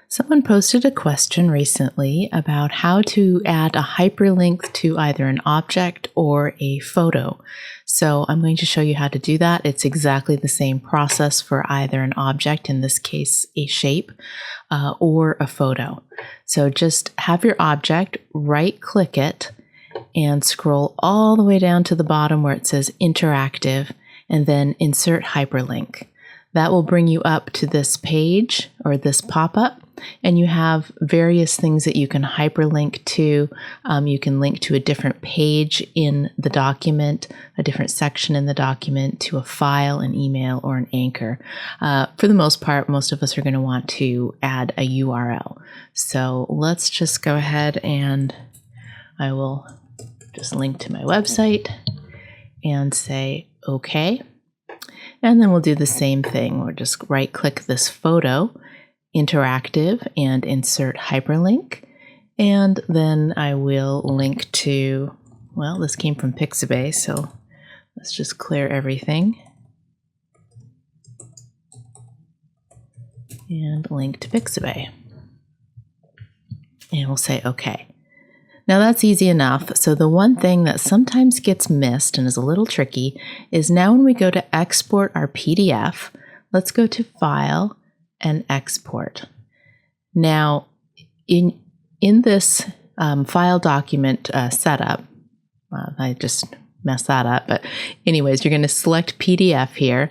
Someone posted a question recently about how to add a hyperlink to either an object or a photo. So I'm going to show you how to do that. It's exactly the same process for either an object, in this case a shape, or a photo. So just have your object, right-click it, and scroll all the way down to the bottom where it says interactive, and then insert hyperlink. That will bring you up to this page or this pop-up, and you have various things that you can hyperlink to. You can link to a different page in the document, a different section in the document, to a file, an email, or an anchor. For the most part, most of us are going to want to add a URL. So let's just go ahead and I will just link to my website and say OK. And then we'll do the same thing. We'll just right-click this photo, interactive, and insert hyperlink. And then I will link to, well, this came from Pixabay, so let's just clear everything. And link to Pixabay. And we'll say OK. Now that's easy enough. So the one thing that sometimes gets missed and is a little tricky is now when we go to export our PDF, let's go to File and Export. Now in this file document setup, I just messed that up, but anyways, you're going to select PDF here,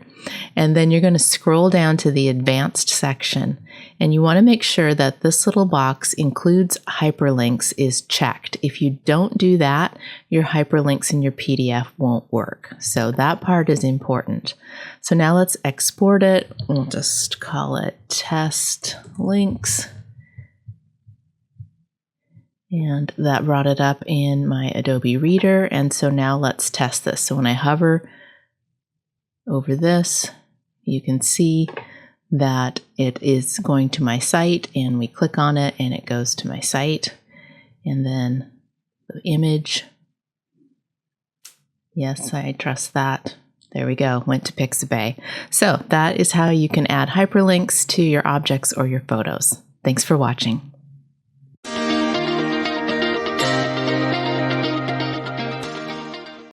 and then you're going to scroll down to the advanced section, and you want to make sure that this little box includes hyperlinks is checked. If you don't do that, your hyperlinks in your PDF won't work. So that part is important. So now let's export it. We'll just call it test links. And that brought it up in my Adobe Reader. And so now let's test this. So when I hover over this, you can see that it is going to my site, and we click on it and it goes to my site. And then the image, yes, I trust that. There we go, went to Pixabay. So that is how you can add hyperlinks to your objects or your photos. Thanks for watching.